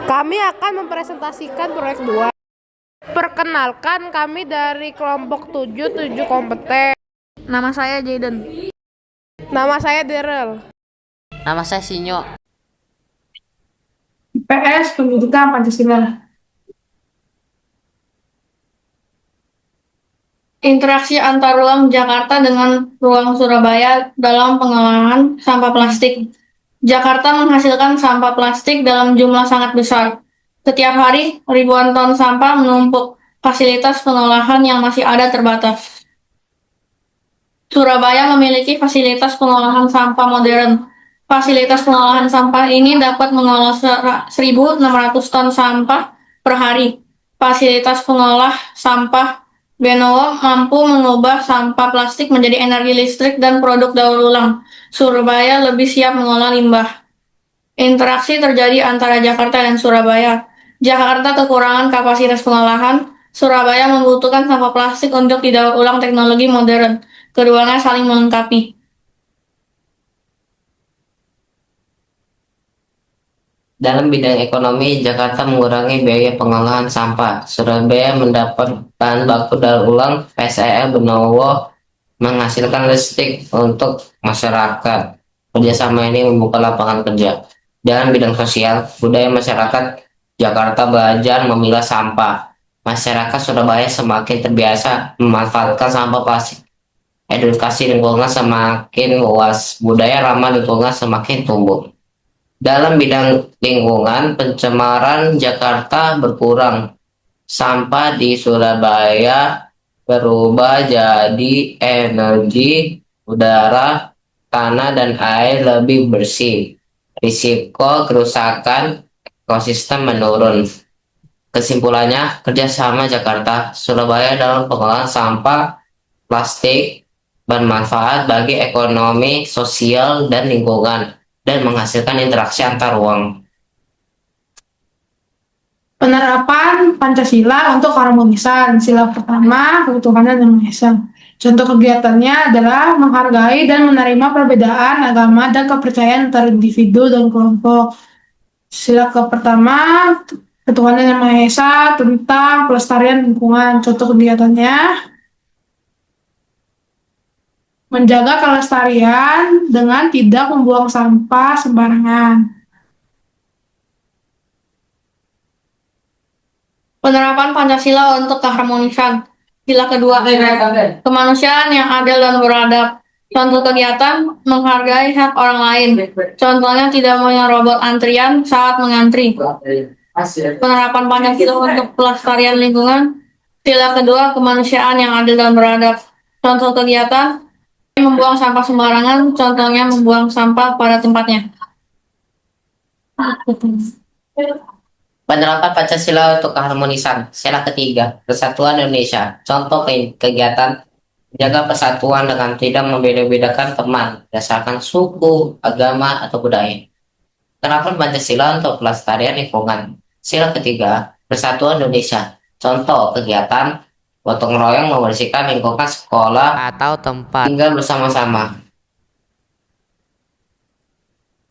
Kami akan mempresentasikan proyek 2. Perkenalkan, kami dari kelompok 7 kompeten. Nama saya Jaden. Nama saya Daryl. Nama saya Sinyo. IPS Pendidikan Pancasila. Interaksi antar ruang Jakarta dengan ruang Surabaya dalam pengolahan sampah plastik. Jakarta menghasilkan sampah plastik dalam jumlah sangat besar. Setiap hari, ribuan ton sampah menumpuk. Fasilitas pengolahan yang masih ada terbatas. Surabaya memiliki fasilitas pengolahan sampah modern. Fasilitas pengolahan sampah ini dapat mengolah 1.600 ton sampah per hari. Fasilitas pengolah sampah Benowo mampu mengubah sampah plastik menjadi energi listrik dan produk daur ulang. Surabaya lebih siap mengolah limbah. Interaksi terjadi antara Jakarta dan Surabaya. Jakarta kekurangan kapasitas pengolahan. Surabaya membutuhkan sampah plastik untuk didaur ulang teknologi modern. Keduanya saling melengkapi. Dalam bidang ekonomi, Jakarta mengurangi biaya pengolahan sampah. Surabaya mendapat bahan baku daur ulang. PSEL Benowo menghasilkan listrik untuk masyarakat. Kerjasama ini membuka lapangan kerja. Dalam bidang sosial, budaya masyarakat Jakarta belajar memilah sampah. Masyarakat Surabaya semakin terbiasa memanfaatkan sampah plastik. Edukasi lingkungan semakin luas. Budaya ramah lingkungan semakin tumbuh. Dalam bidang lingkungan, pencemaran Jakarta berkurang. Sampah di Surabaya berubah jadi energi, udara, tanah, dan air lebih bersih. Risiko kerusakan ekosistem menurun. Kesimpulannya, kerjasama Jakarta, Surabaya dalam pengolahan sampah plastik bermanfaat bagi ekonomi, sosial, dan lingkungan, dan menghasilkan interaksi antar ruang. Penerapan Pancasila untuk keharmonisan. Sila pertama, ketuhanan yang Maha Esa. Contoh kegiatannya adalah menghargai dan menerima perbedaan agama dan kepercayaan antar individu dan kelompok. Sila pertama, ketuhanan yang Maha Esa tentang pelestarian lingkungan. Contoh kegiatannya menjaga kelestarian dengan tidak membuang sampah sembarangan. Penerapan Pancasila untuk keharmonisan. Sila kedua, kemanusiaan yang adil dan beradab. Contoh kegiatan, menghargai hak orang lain. Contohnya tidak menyerobot antrian saat mengantri. Penerapan Pancasila untuk pelestarian lingkungan. Sila kedua, kemanusiaan yang adil dan beradab. Contoh kegiatan, membuang sampah sembarangan. Contohnya membuang sampah pada tempatnya. Penerapan Pancasila untuk keharmonisan. Sila ketiga, Persatuan Indonesia. Contoh kegiatan, jaga persatuan dengan tidak membeda-bedakan teman berdasarkan suku, agama, atau budaya. Penerapan Pancasila untuk pelestarian lingkungan. Sila ketiga, Persatuan Indonesia. Contoh kegiatan, gotong royong membersihkan lingkungan sekolah atau tempat tinggal bersama-sama.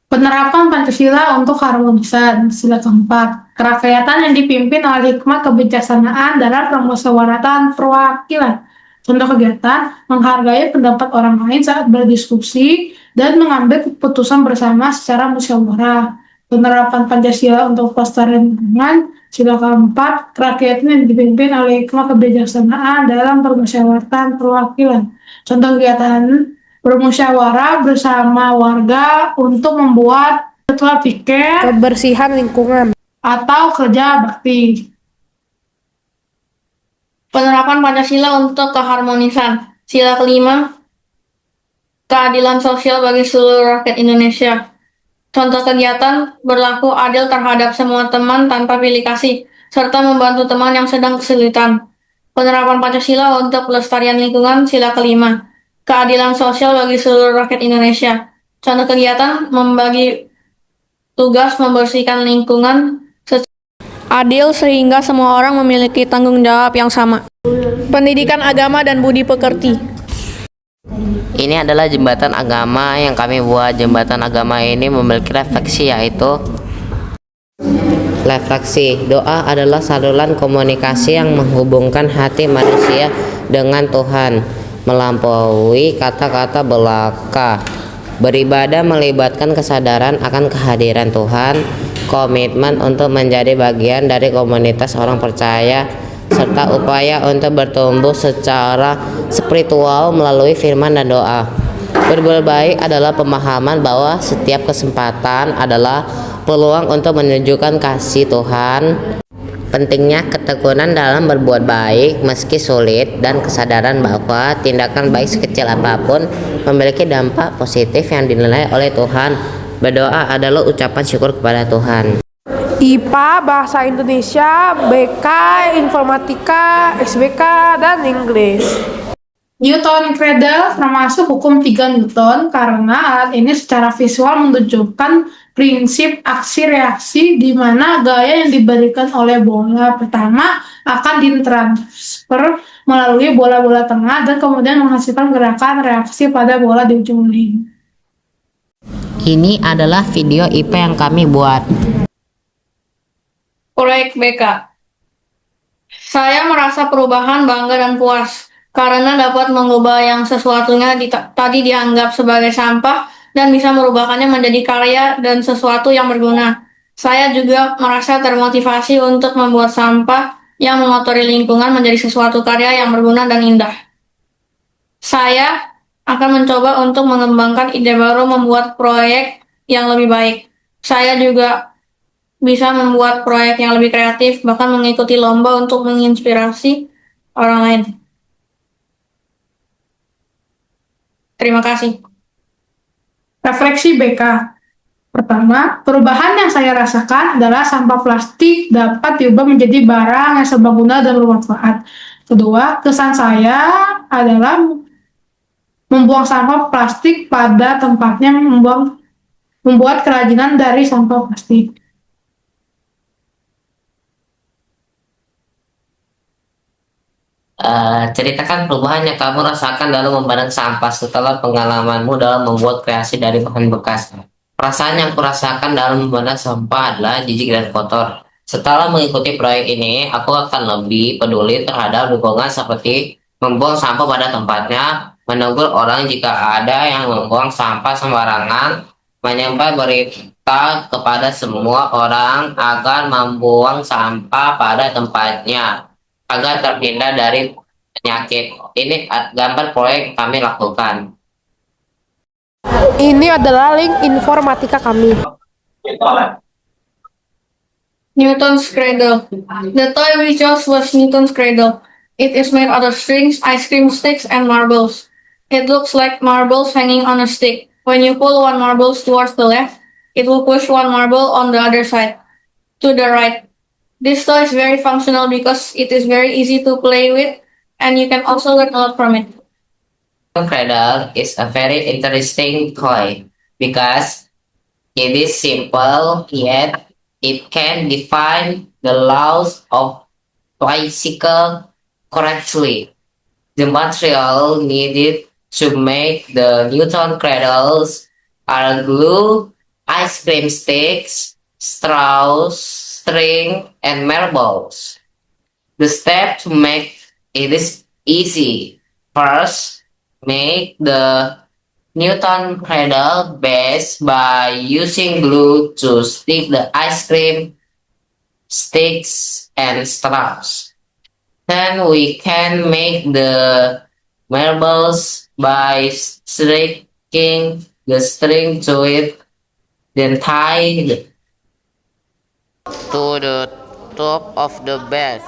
Penerapan Pancasila untuk keharmonisan. Sila keempat, kerakyatan yang dipimpin oleh hikmat kebijaksanaan dalam permusyawaratan perwakilan. Contoh kegiatan, menghargai pendapat orang lain saat berdiskusi dan mengambil keputusan bersama secara musyawarah. Penerapan Pancasila untuk pelestarian lingkungan. Sila keempat, kerakyatan yang dipimpin oleh hikmat kebijaksanaan dalam permusyawaratan perwakilan. Contoh kegiatan, bermusyawarah bersama warga untuk membuat pola pikir Kebersihan lingkungan. atau kerja bakti. Penerapan Pancasila untuk keharmonisan. Sila kelima, keadilan sosial bagi seluruh rakyat Indonesia. Contoh kegiatan, berlaku adil terhadap semua teman tanpa pilih kasih, serta membantu teman yang sedang kesulitan. Penerapan Pancasila untuk pelestarian lingkungan. Sila kelima, keadilan sosial bagi seluruh rakyat Indonesia. Contoh kegiatan, membagi tugas membersihkan lingkungan Adil sehingga semua orang memiliki tanggung jawab yang sama. Pendidikan agama dan budi pekerti. Ini adalah jembatan agama yang kami buat. Jembatan agama ini memiliki refleksi, yaitu Refleksi. Doa adalah saluran komunikasi yang menghubungkan hati manusia dengan Tuhan melampaui kata-kata belaka. Beribadah melibatkan kesadaran akan kehadiran Tuhan, komitmen untuk menjadi bagian dari komunitas orang percaya, serta upaya untuk bertumbuh secara spiritual melalui firman dan doa. Berbuat baik adalah pemahaman bahwa setiap kesempatan adalah peluang untuk menunjukkan kasih Tuhan. Pentingnya ketekunan dalam berbuat baik meski sulit, dan kesadaran bahwa tindakan baik sekecil apapun memiliki dampak positif yang dinilai oleh Tuhan. Berdoa adalah ucapan syukur kepada Tuhan. IPA, Bahasa Indonesia, BK, Informatika, SBK, dan Inggris. Newton Cradle termasuk hukum 3 Newton karena alat ini secara visual menunjukkan prinsip aksi-reaksi di mana gaya yang diberikan oleh bola pertama akan ditransfer melalui bola-bola tengah dan kemudian menghasilkan gerakan reaksi pada bola di ujung link. Ini adalah video IPA yang kami buat. Proyek BK. Saya merasa perubahan, bangga, dan puas karena dapat mengubah yang sesuatunya tadi dianggap sebagai sampah dan bisa merubahkannya menjadi karya dan sesuatu yang berguna. Saya juga merasa termotivasi untuk membuat sampah yang mengotori lingkungan menjadi sesuatu karya yang berguna dan indah. Saya akan mencoba untuk mengembangkan ide baru membuat proyek yang lebih baik. Saya juga bisa membuat proyek yang lebih kreatif, bahkan mengikuti lomba untuk menginspirasi orang lain. Terima kasih. Refleksi BK. Pertama, perubahan yang saya rasakan adalah sampah plastik dapat diubah menjadi barang yang serbaguna dan bermanfaat. Kedua, kesan saya adalah membuang sampah plastik pada tempatnya, membuat kerajinan dari sampah plastik. Ceritakan perubahan yang kamu rasakan dalam memandang sampah setelah pengalamanmu dalam membuat kreasi dari bahan bekas. Perasaan yang kurasakan dalam memandang sampah adalah jijik dan kotor. Setelah mengikuti proyek ini, aku akan lebih peduli terhadap lingkungan seperti membuang sampah pada tempatnya, menegur orang jika ada yang membuang sampah sembarangan, menyebar berita kepada semua orang agar membuang sampah pada tempatnya, agar terhindar dari penyakit. Ini gambar proyek kami lakukan. Ini adalah link informatika kami. Newton's Cradle. The toy we chose was Newton's Cradle. It is made out of strings, ice cream sticks, and marbles. It looks like marbles hanging on a stick. When you pull one marble towards the left, it will push one marble on the other side, to the right. This toy is very functional because it is very easy to play with, and you can also learn a lot from it. Cradle is a very interesting toy because it is simple, yet it can define the laws of bicycle correctly. The material needed to make the Newton cradles are glue, ice cream sticks, straws, string, and marbles. The step to make it is easy. First, make the Newton cradle base by using glue to stick the ice cream sticks and straws. Then we can make the marbles by sticking the string to it, then tie it to the top of the base.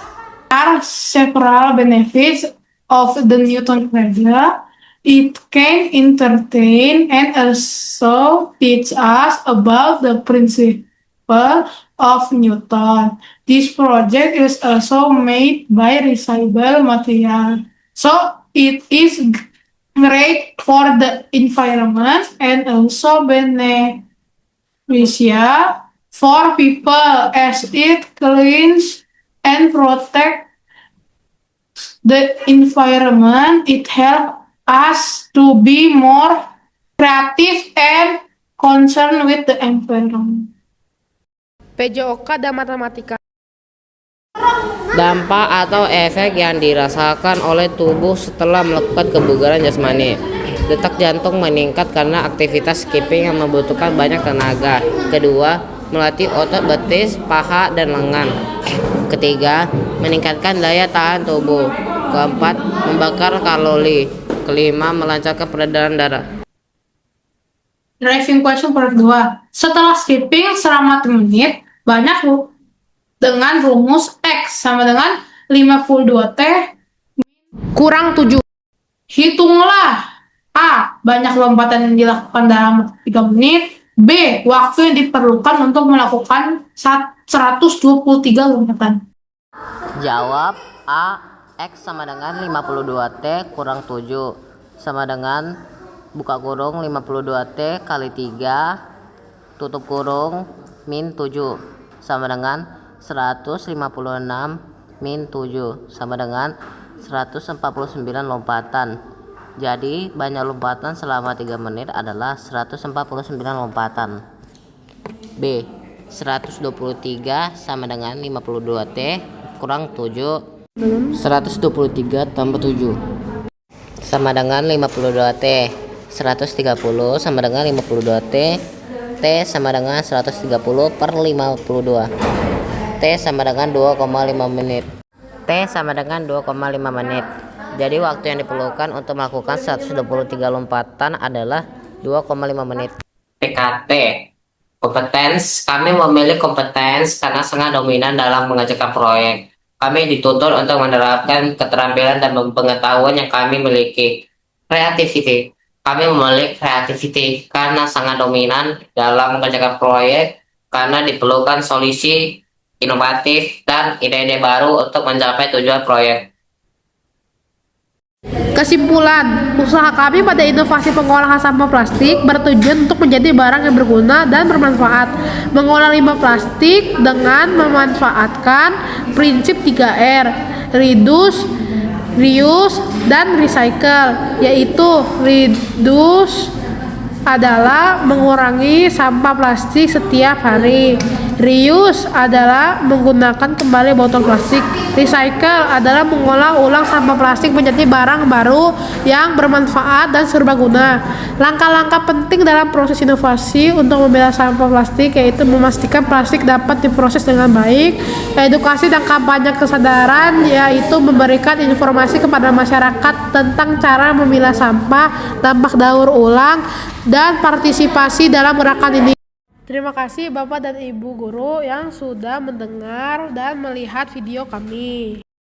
There are several benefits of the Newton cradle. It can entertain and also teach us about the principle of Newton. This project is also made by recyclable material, so it is great for the environment and also beneficial for people as it cleans and protects the environment. It helps us to be more creative and concerned with the environment. PJOK dan matematika. Dampak atau efek yang dirasakan oleh tubuh setelah melakukan kebugaran jasmani. Detak jantung meningkat karena aktivitas skipping yang membutuhkan banyak tenaga. Kedua, melatih otot betis, paha, dan lengan. Ketiga, meningkatkan daya tahan tubuh. Keempat, membakar kalori. Kelima, melancarkan peredaran darah. Driving question part 2. Setelah skipping selama 3 menit, banyak dengan rumus X sama dengan 52T. Kurang 7. Hitunglah. A. Banyak lompatan yang dilakukan dalam 3 menit. B. Waktu yang diperlukan untuk melakukan 123 lompatan. Jawab A. X sama dengan 52T kurang 7 sama dengan buka kurung 52T kali 3 tutup kurung min 7 sama dengan 156 min 7 sama dengan 149 lompatan. Jadi banyak lompatan selama 3 menit adalah 149 lompatan. B. 123 sama dengan 52T kurang 7. 123 tambah 7 sama dengan 52T. 130 sama dengan 52T. T sama dengan 130 per 52. T sama dengan 2,5 menit. T sama dengan 2,5 menit. Jadi waktu yang diperlukan untuk melakukan 123 lompatan adalah 2,5 menit. PKT. Kompetens. Kami memilih kompetens karena sangat dominan dalam mengerjakan proyek. Kami dituntut untuk menerapkan keterampilan dan pengetahuan yang kami miliki. Creativity. Kami memilih creativity karena sangat dominan dalam mengerjakan proyek karena diperlukan solusi inovatif dan ide-ide baru untuk mencapai tujuan proyek. Kesimpulan, usaha kami pada inovasi pengolahan sampah plastik bertujuan untuk menjadi barang yang berguna dan bermanfaat. Mengolah limbah plastik dengan memanfaatkan prinsip 3R, reduce, reuse, dan recycle, yaitu reduce adalah mengurangi sampah plastik setiap hari. Reuse adalah menggunakan kembali botol plastik. Recycle adalah mengolah ulang sampah plastik menjadi barang baru yang bermanfaat dan serbaguna. Langkah-langkah penting dalam proses inovasi untuk membela sampah plastik yaitu memastikan plastik dapat diproses dengan baik, edukasi dan kampanye kesadaran, yaitu memberikan informasi kepada masyarakat tentang cara memilah sampah, dampak daur ulang, dan partisipasi dalam gerakan ini. Terima kasih Bapak dan Ibu guru yang sudah mendengar dan melihat video kami.